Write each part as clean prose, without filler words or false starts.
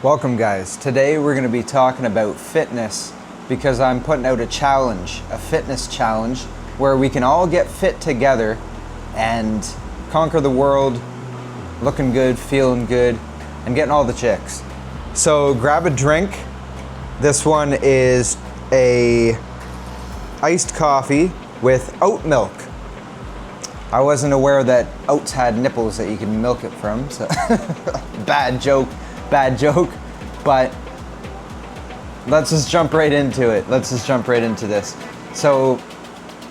Welcome guys. Today we're going to be talking about fitness because I'm putting out a challenge, a fitness challenge where we can all get fit together and conquer the world looking good, feeling good, and getting all the chicks. So grab a drink. This one is a iced coffee with oat milk. I wasn't aware that oats had nipples that you can milk it from, so bad joke, but let's just jump right into it. Let's just jump right into this. So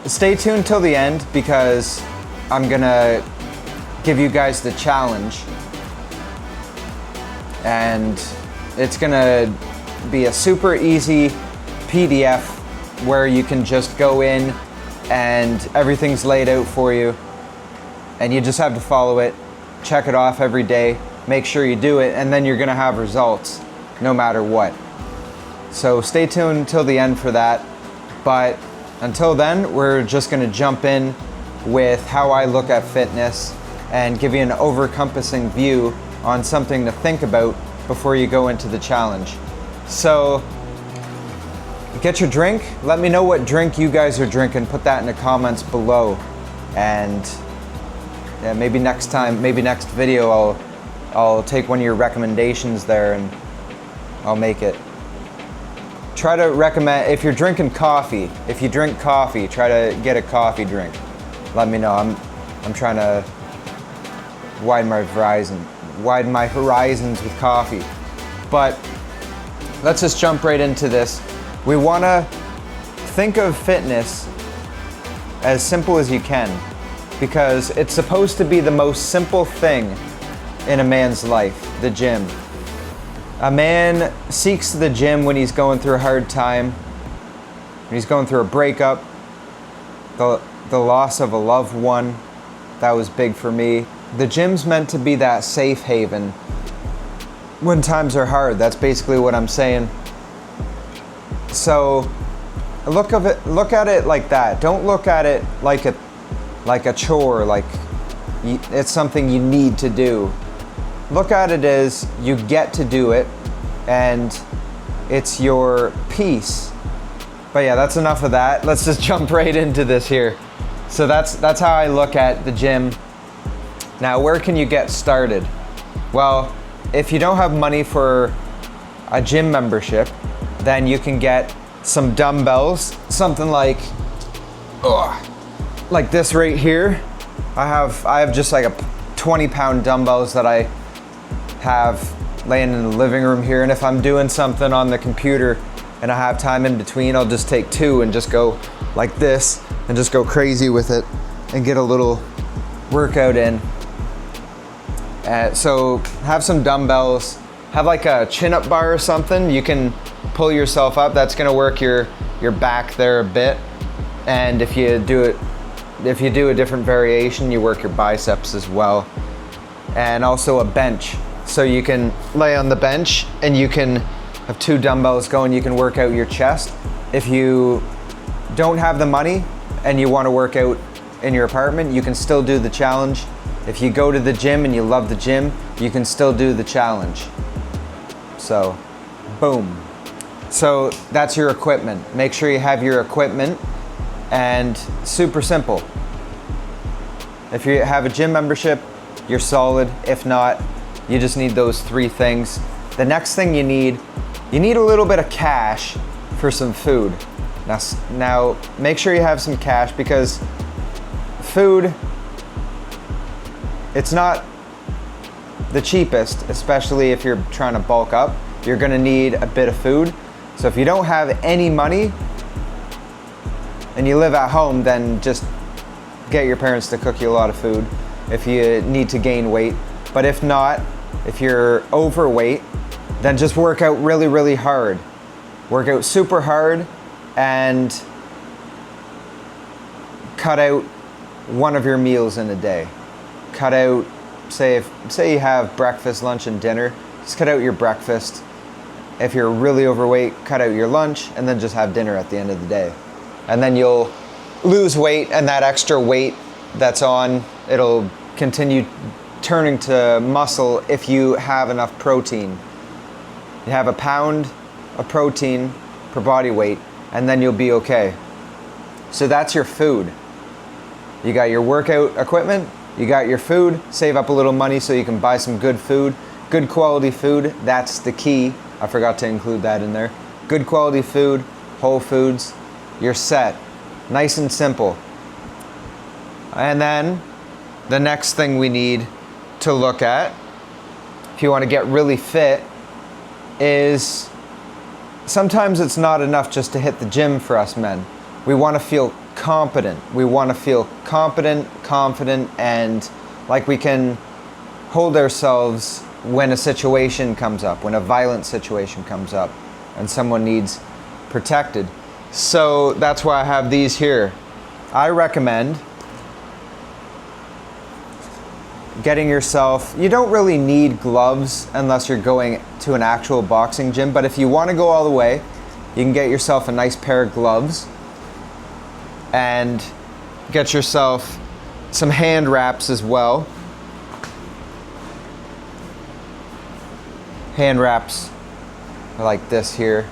stay tuned till the end because I'm gonna give you guys the challenge, and it's gonna be a super easy PDF where you can just go in and everything's laid out for you and you just have to follow it, check it off every day, make sure you do it, and then you're gonna have results no matter what. So stay tuned until the end for that. But until then, we're just gonna jump in with how I look at fitness and give you an over-encompassing view on something to think about before you go into the challenge. So get your drink. Let me know what drink you guys are drinking. Put that in the comments below. And yeah, maybe next time, maybe next video, I'll take one of your recommendations there and I'll make it. Try to recommend, if you're drinking coffee, if you drink coffee, try to get a coffee drink. Let me know. I'm trying to widen my horizons with coffee. But let's just jump right into this. We want to think of fitness as simple as you can because it's supposed to be the most simple thing in a man's life, the gym. A man seeks the gym when he's going through a hard time, when he's going through a breakup, the loss of a loved one. That was big for me. The gym's meant to be that safe haven when times are hard. That's basically what I'm saying. So look at it like that. Don't look at it like a chore, like it's something you need to do. Look at it as you get to do it and it's your peace. But yeah, that's enough of that. Let's just jump right into this here. So that's how I look at the gym. Now, where can you get started? Well, if you don't have money for a gym membership, then you can get some dumbbells, something like this right here. I have just like a 20-pound dumbbells that I have laying in the living room here, and if I'm doing something on the computer and I have time in between, I'll just take two and just go like this and just go crazy with it and get a little workout in. So have some dumbbells, have like a chin-up bar or something. You can pull yourself up. That's gonna work your back there a bit. And if you do a different variation, you work your biceps as well. And also a bench. So you can lay on the bench and you can have two dumbbells going, you can work out your chest. If you don't have the money and you want to work out in your apartment, you can still do the challenge. If you go to the gym and you love the gym, you can still do the challenge. So, boom. So that's your equipment. Make sure you have your equipment, and super simple. If you have a gym membership, you're solid. If not, you just need those three things. The next thing you need a little bit of cash for some food. Now make sure you have some cash because food, it's not the cheapest, especially if you're trying to bulk up. You're gonna need a bit of food. So if you don't have any money and you live at home, then just get your parents to cook you a lot of food if you need to gain weight. But if not, if you're overweight, then just work out really, really hard. Work out super hard and cut out one of your meals in a day. Cut out, say you have breakfast, lunch, and dinner, just cut out your breakfast. If you're really overweight, cut out your lunch and then just have dinner at the end of the day. And then you'll lose weight, and that extra weight that's on, it'll continue turning to muscle if you have enough protein. You have a pound of protein per body weight, and then you'll be okay. So that's your food. You got your workout equipment, you got your food, save up a little money so you can buy some good food, good quality food. That's the key. I forgot to include that in there. Good quality food, whole foods, you're set. Nice and simple. And then the next thing we need to look at, if you want to get really fit, is sometimes it's not enough just to hit the gym for us men. We want to feel competent. We want to feel competent, confident, and like we can hold ourselves when a situation comes up, when a violent situation comes up and someone needs protected. So that's why I have these here. I recommend getting yourself, you don't really need gloves unless you're going to an actual boxing gym, but if you want to go all the way, you can get yourself a nice pair of gloves and get yourself some hand wraps as well. Hand wraps are like this here.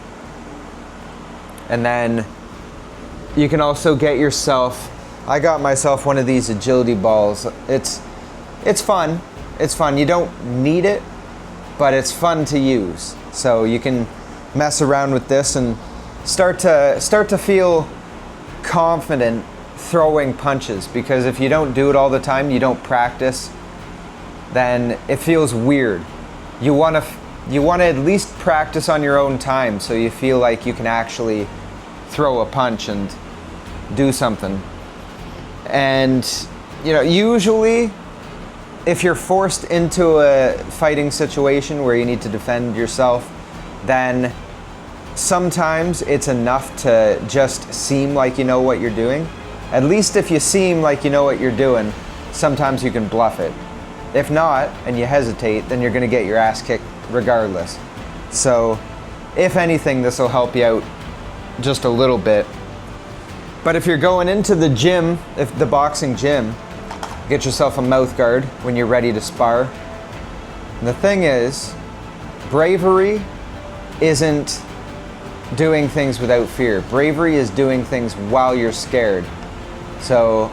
And then you can also get yourself, I got myself one of these agility balls. It's fun. It's fun. You don't need it, but it's fun to use. So you can mess around with this and start to feel confident throwing punches, because if you don't do it all the time, you don't practice, then it feels weird. You want to at least practice on your own time so you feel like you can actually throw a punch and do something. And usually if you're forced into a fighting situation where you need to defend yourself, then sometimes it's enough to just seem like you know what you're doing. At least if you seem like you know what you're doing, sometimes you can bluff it. If not, and you hesitate, then you're gonna get your ass kicked regardless. So, if anything, this will help you out just a little bit. But if you're going into the gym, if the boxing gym, get yourself a mouth guard when you're ready to spar. And the thing is, bravery isn't doing things without fear. Bravery is doing things while you're scared. So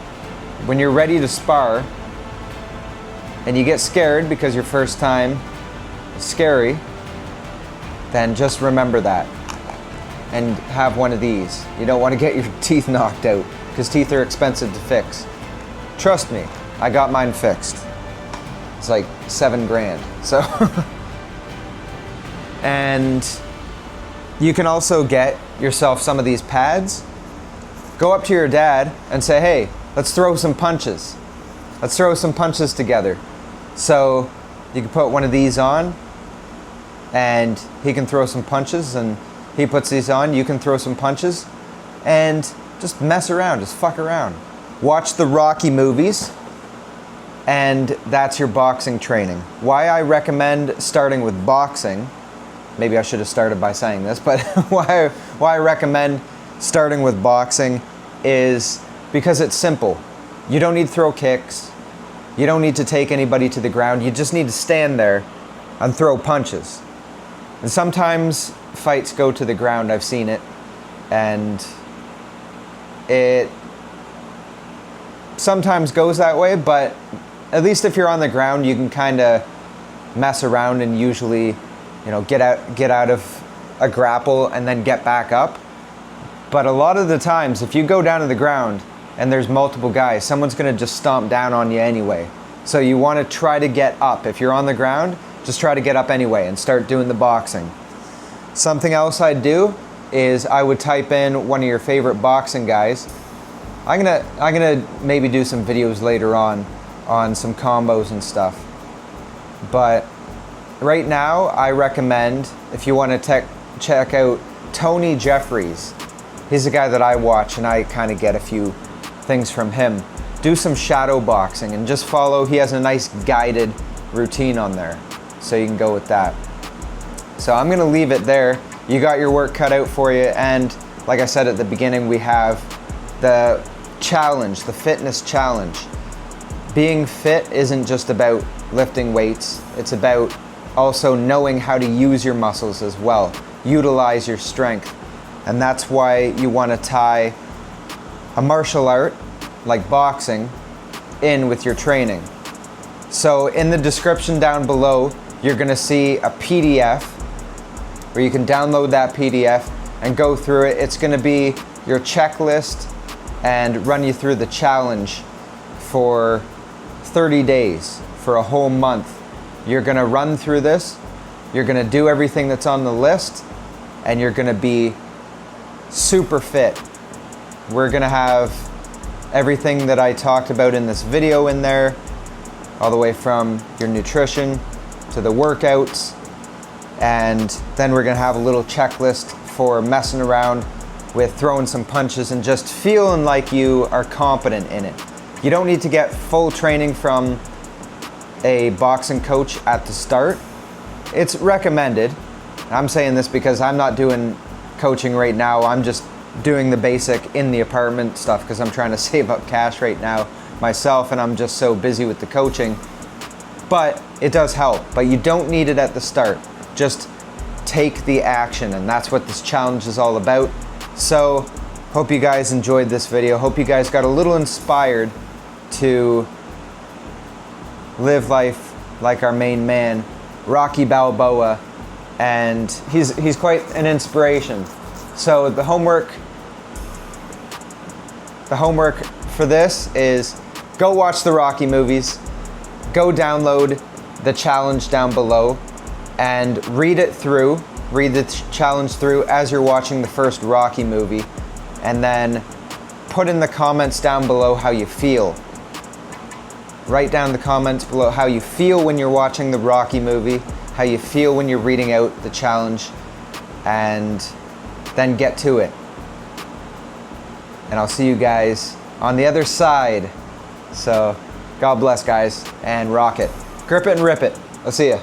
when you're ready to spar and you get scared because your first time is scary, then just remember that and have one of these. You don't want to get your teeth knocked out because teeth are expensive to fix. Trust me, I got mine fixed. It's like $7,000. So, and you can also get yourself some of these pads. Go up to your dad and say, hey, let's throw some punches. Let's throw some punches together. So you can put one of these on and he can throw some punches, and he puts these on, you can throw some punches, and just mess around, just fuck around. Watch the Rocky movies, and that's your boxing training. Why I recommend starting with boxing, maybe I should have started by saying this, but why I recommend starting with boxing is because it's simple. You don't need to throw kicks. You don't need to take anybody to the ground. You just need to stand there and throw punches. And sometimes fights go to the ground, I've seen it, and it sometimes goes that way, but at least if you're on the ground, you can kind of mess around and usually, get out of a grapple and then get back up. But a lot of the times, if you go down to the ground and there's multiple guys, someone's gonna just stomp down on you anyway. So you wanna try to get up. If you're on the ground, just try to get up anyway and start doing the boxing. Something else I'd do is I would type in one of your favorite boxing guys. I'm gonna maybe do some videos later on some combos and stuff. But right now, I recommend, if you want to check out Tony Jeffries. He's a guy that I watch and I kind of get a few things from him. Do some shadow boxing and just follow. He has a nice guided routine on there, so you can go with that. So I'm gonna leave it there. You got your work cut out for you, and like I said at the beginning, we have the challenge, the fitness challenge. Being fit isn't just about lifting weights, it's about also knowing how to use your muscles as well, utilize your strength. And that's why you want to tie a martial art like boxing in with your training. So in the description down below, you're going to see a PDF where you can download that PDF and go through it. It's going to be your checklist and run you through the challenge for 30 days, for a whole month. You're going to run through this, you're going to do everything that's on the list, and you're going to be super fit. We're going to have everything that I talked about in this video in there, all the way from your nutrition to the workouts, and then we're going to have a little checklist for messing around with throwing some punches and just feeling like you are competent in it. You don't need to get full training from a boxing coach at the start. It's recommended. I'm saying this because I'm not doing coaching right now. I'm just doing the basic in the apartment stuff because I'm trying to save up cash right now myself, and I'm just so busy with the coaching. But it does help, but you don't need it at the start. Just take the action, and that's what this challenge is all about. So hope you guys enjoyed this video. Hope you guys got a little inspired to live life like our main man, Rocky Balboa, and he's quite an inspiration. So the homework for this is go watch the Rocky movies, go download the challenge down below, and read the challenge through as you're watching the first Rocky movie, and then put in the comments down below how you feel. Write down the comments below how you feel when you're watching the Rocky movie, how you feel when you're reading out the challenge, and then get to it. And I'll see you guys on the other side. So God bless, guys, and rock it. Grip it and rip it. I'll see ya.